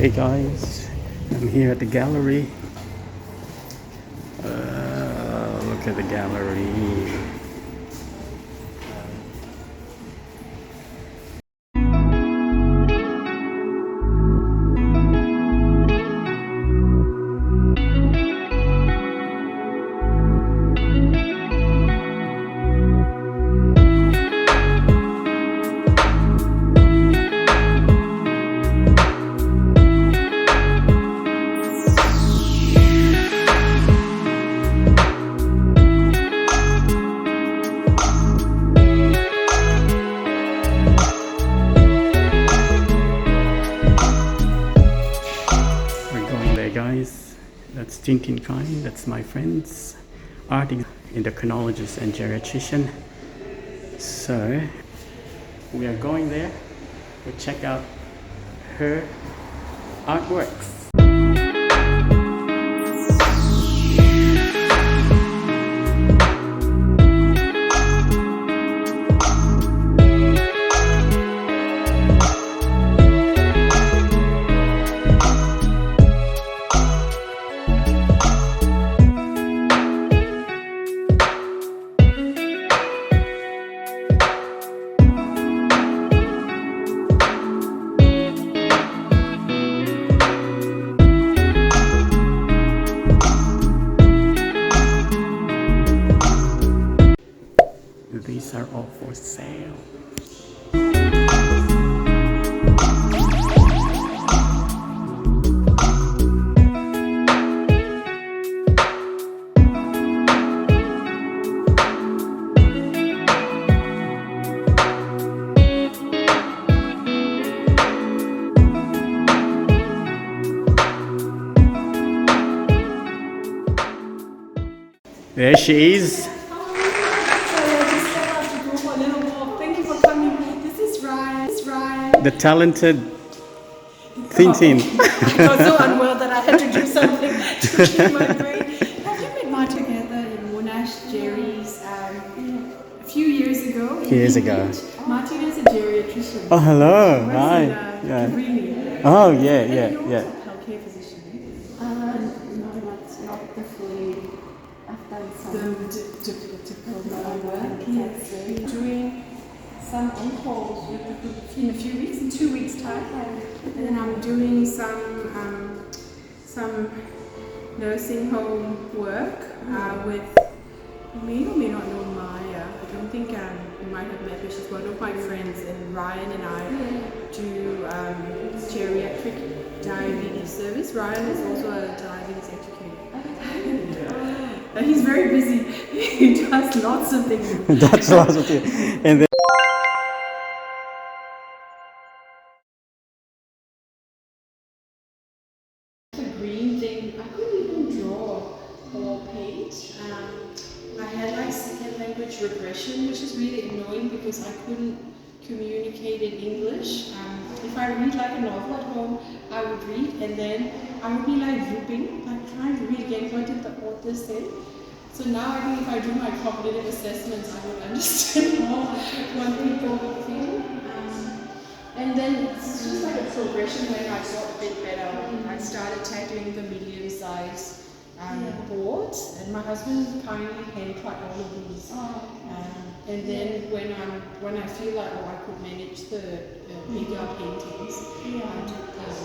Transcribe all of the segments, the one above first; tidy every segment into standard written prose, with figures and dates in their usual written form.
Hey guys, I'm here at the gallery. Look at the gallery. Guys, that's Thinn Thinn Khine, that's my friend's art endocrinologist and geriatrician. So we are going there to check out her artworks. These are all for sale. There she is. The talented Thinn Thinn. I was so unwell that I had to do something to keep my brain. Have you met Martin together in Monash Jerry's a few years ago? Martin is a geriatrician. Oh, hello. Hi. Yeah. Oh, yeah. Healthcare physician. Not the fully. I've done some Diploma work. Yes. Doing some on-calls in a few weeks, in 2 weeks' time, and then I'm doing some nursing home work with, you may or may not know Maya. I don't think you might have met her. She's one of my friends, and Ryan and I do geriatric diabetes service. Ryan is also a diabetes educator. He's very busy. He does lots of things. That's lots of things. And then green thing, I couldn't even draw or paint. I had like second language regression, which is really annoying because I couldn't communicate in English. If I read like a novel at home, I would read and then I would be like looping, like trying to read again what did the author say. So now I think if I do my cognitive assessments, I would understand more what people would feel. And then it's just like a progression when I got a bit better. I started tattooing the medium-sized boards, and my husband kindly hand-cut all of these. And then when I feel like I could manage the bigger paintings, I took them.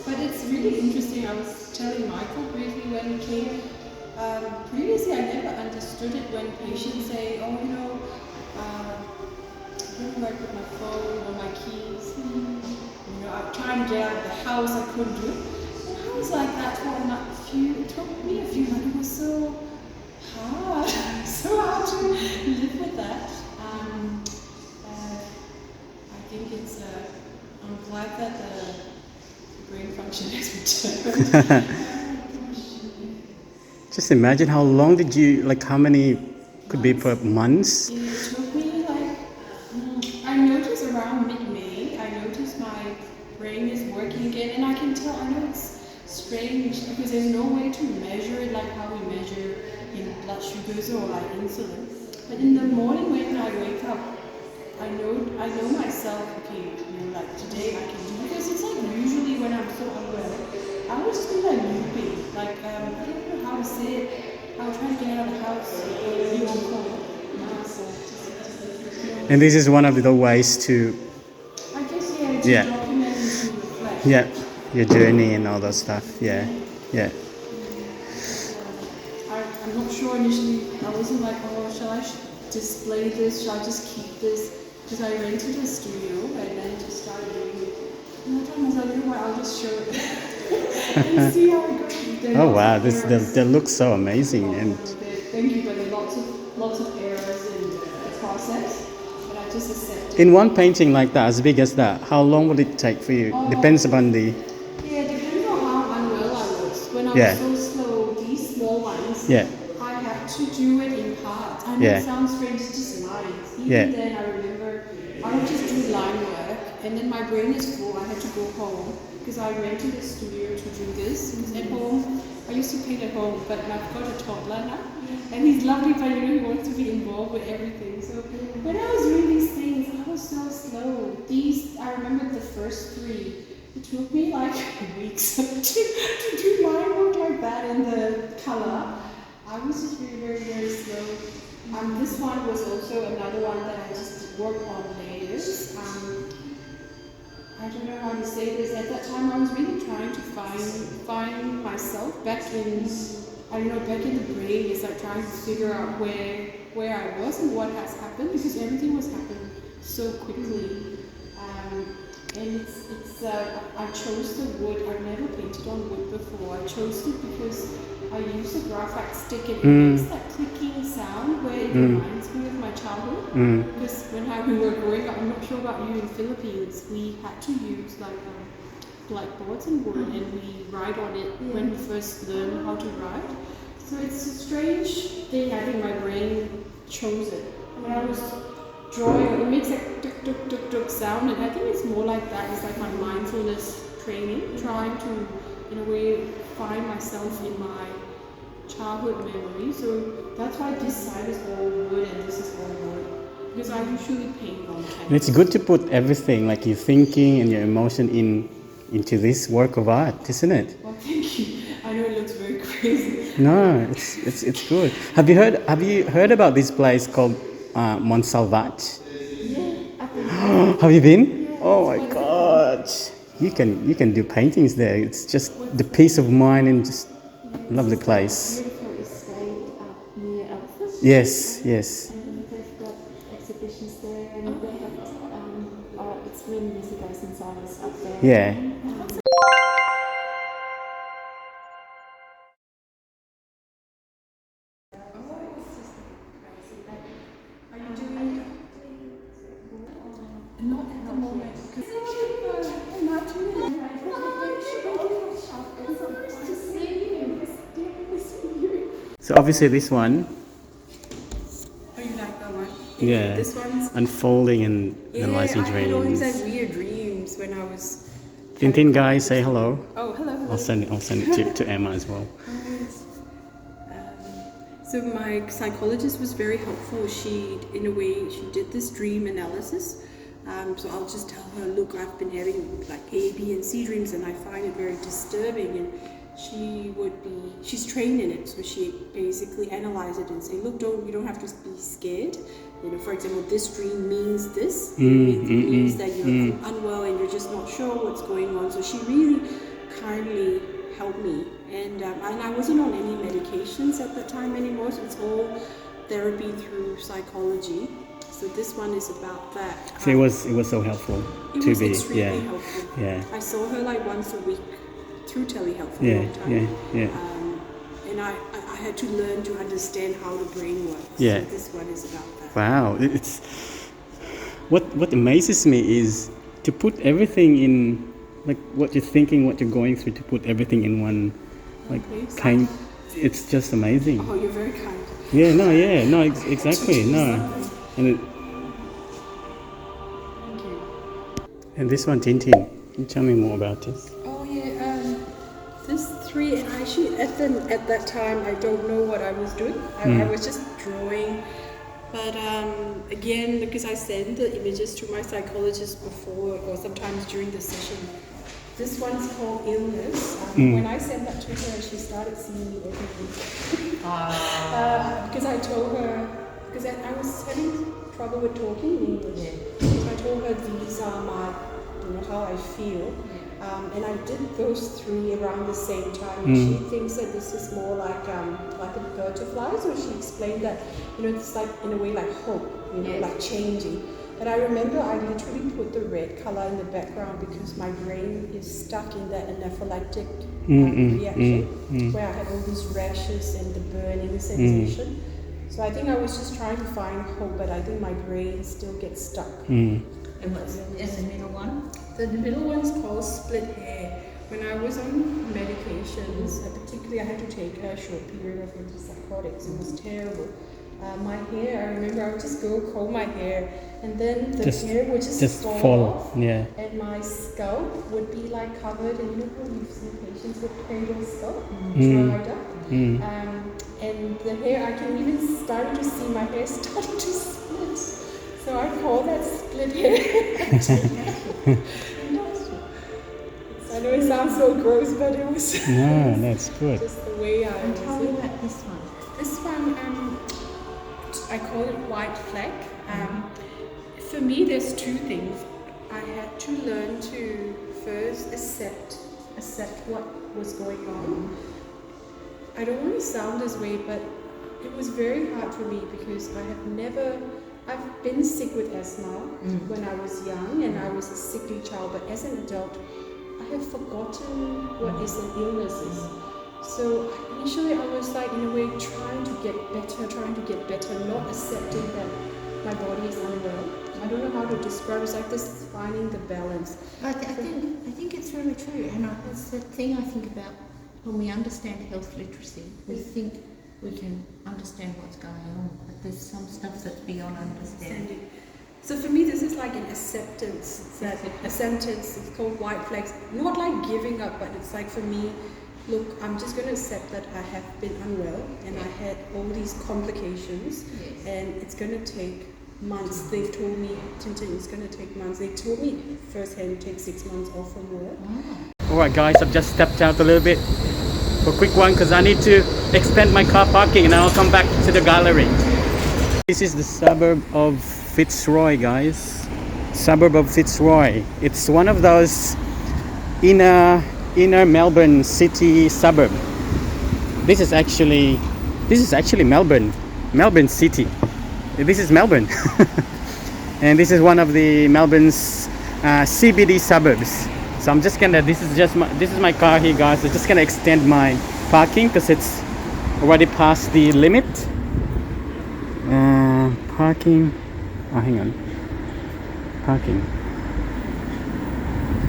But it's really interesting. I was telling Michael briefly when he came. Previously, I never understood it when patients say, "Oh, you know, where do I put my phone or my keys? You know, I'm trying to get out of the house, I couldn't do it." And I was like that for it took me a few months. It was so hard, so hard to live with that. I think it's, I'm glad that the brain function has returned. just imagine how long did you, like how many could be per months? It took me like, I noticed around mid-May, I noticed my brain is working again, and I can tell, I know it's strange because there's no way to measure it like how we measure in blood sugars or like insulin. But in the morning when I wake up, I know myself. Okay, like today I can do, because it's like usually when I'm so unwell, I would just be like looping. Like I don't know how to say it. I would try to get out of the house. You won't call. And this is one of the ways to, I guess to yeah, document and to reflect. yeah, your journey and all that stuff. Yeah, yeah. I'm not sure initially. I wasn't like, oh, shall I display this? Shall I just keep this? Because I rented a studio and then just started doing it. And I told myself, you know what, I'll just show it and see how it goes. Oh wow, that looks so amazing. And thank you, but there are lots of errors in the process. But I just accept it. in one painting like that, as big as that, how long would it take for you? Depends upon the. Yeah, depends on how unwell I was. When I Yeah. was so slow, these small ones, Yeah. I had to do it in parts. I know Yeah. it sounds strange, it's just lines. Even Yeah. then, I remember I would just do line work, and then my brain is full. I had to go home because I rented a studio to do this. Because at home, I used to paint at home, but I've got a toddler now, and he's lovely, but he wants to be involved with everything. So when I was doing these things, I was so slow. I remember the first three. It took me like weeks to do line work like that in the color. I was just really very slow. This one was also another one that I just worked on layers. I don't know how to say this. At that time, I was really trying to find myself back in, back in the brain. It's like trying to figure out where I was and what has happened, because everything was happening so quickly. And I chose the wood. I've never painted on wood before. I chose it because I used a graphite stick and it makes that clicking sound where it reminds me of my childhood. Because when we were growing up, I'm not sure about you in Philippines, we had to use like blackboards and wood, and we write on it when we first learned how to write. So it's a strange thing. I think my brain chose it. When I was drawing, it makes like tuk tuk tuk tuk sound, and I think it's more like that. It's like my mindfulness training, trying to, in a way, find myself in my childhood memory. So that's why this side is all wood and this is all wood, because I usually paint on canvas. And it's good to put everything, like your thinking and your emotion, into this work of art, isn't it? Well, thank you. I know it looks very crazy. No, it's good. Have you heard about this place called Montsalvat? Yeah, Have you been? Oh my God! You can do paintings there. It's just the peace of mind and just lovely place. Beautiful estate near Eltham. Yes, yes. And they've got exhibitions there, and they have it's many years ago since I was up there. Yeah. Are you doing? Not at the moment. So obviously this one, Oh, you like that one? yeah, This one's. unfolding and analyzing I had all these dreams. like weird dreams when I was. Thinn Thinn guy, say hello. Oh, hello. I'll send it to Emma as well. So my psychologist was very helpful. She did this dream analysis. So I'll just tell her, look, I've been having like A, B, and C dreams, and I find it very disturbing. And she's trained in it, so she basically analyzed it and say, look, you don't have to be scared. For example, this dream means this. It means that you're unwell and you're just not sure what's going on. So she really kindly helped me. And I wasn't on any medications at that time anymore, so it's all therapy through psychology. So this one is about that. So it was so helpful It to was be, extremely helpful. yeah. I saw her like once a week through telehealth for Yeah, a long time. yeah. And I had to learn to understand how the brain works. Yeah. So this one is about that. Wow, it's what amazes me is to put everything in, like what you're thinking, what you're going through, to put everything in one, like Okay, so- kind. It's just amazing. Oh, you're very kind. Yeah, no, exactly, no. And Thank you. and this one, Thinn Thinn. Can you tell me more about this? Oh yeah, this three, and actually at that time I don't know what I was doing. I was just drawing But again, because I send the images to my psychologist before or sometimes during the session, this one's called Illness. When I sent that to her, she started seeing me every week. Because I told her, because I was having trouble with talking in English. So I told her these are my, how I feel. And I did those 3 around the same time. And she thinks that this is more like a butterfly. So she explained that, it's like in a way like hope, like changing. But I remember I literally put the red color in the background because my brain is stuck in that anaphylactic reaction where I had all these rashes and the burning sensation. So I think I was just trying to find hope, but I think my brain still gets stuck. And what's the middle one? The middle one's called Split Hair. When I was on medications, particularly I had to take a short period of antipsychotics. It was terrible. My hair, I remember I would just go comb my hair and then the hair would just fall off. Yeah. And my scalp would be like covered, and how you've seen patients with cradle scalp, dried up. And the hair, I can even start to see my hair starting to split. So I call that split hair. I know it sounds so gross, but it was No, that's good. just the way I was. Tell me about this one. This one, I call it white flag. For me, there's 2 things. I had to learn to first accept what was going on. I don't want to sound this way, but it was very hard for me because I've been sick with asthma when I was young and I was a sickly child, but as an adult, I have forgotten what is an illness is. So initially I was like in a way trying to get better, not accepting that my body is unwell. I don't know how to describe it. It's like this finding the balance. I think it's really true, and that's the thing I think about when we understand health literacy. We think we can understand what's going on, but there's some stuff that's beyond understanding. So for me, this is like an acceptance. A sentence. It's called white flags. Not like giving up, but it's like for me, look, I'm just going to accept that I have been unwell and I had all these complications, and it's going to take months. They've told me, Thinn Thinn, it's going to take months. They told me firsthand it takes 6 months off from work. Alright guys, I've just stepped out a little bit for a quick one because I need to extend my car parking and I'll come back to the gallery. This is the suburb of Fitzroy, guys. Suburb of Fitzroy. It's one of those inner Melbourne city suburb. This is actually Melbourne city. This is Melbourne. And this is one of the Melbourne's CBD suburbs. So I'm just gonna, this is my car here, guys. I'm just gonna extend my parking because it's already past the limit. Parking. Oh, hang on. Parking.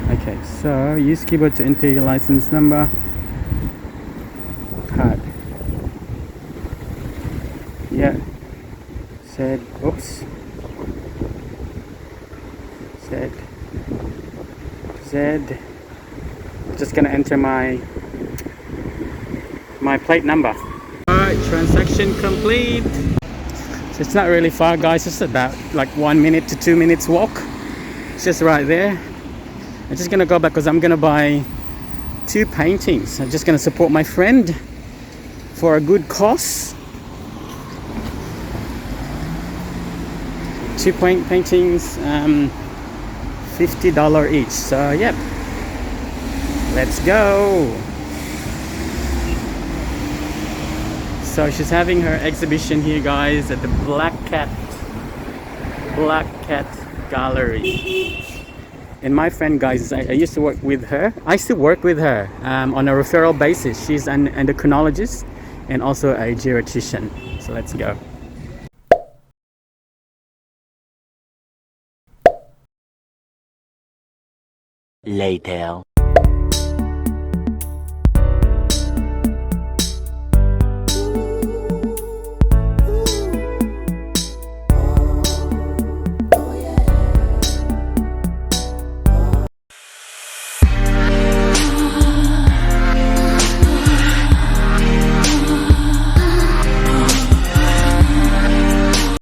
Okay, so use keyboard to enter your license number. Card. Yeah. Said. Oops. Said. Z. Just gonna enter my plate number. Alright, transaction complete. So it's not really far, guys. It's about like 1 minute to 2 minutes walk. It's just right there. I'm just gonna go back because I'm gonna buy 2 paintings. I'm just gonna support my friend for a good cause. 2 paintings, $50 each. So yep, let's go. So she's having her exhibition here, guys, at the BlackCat Gallery. And my friend, guys, I used to work with her. I still work with her on a referral basis. She's an endocrinologist and also a geriatrician. So let's go. Later.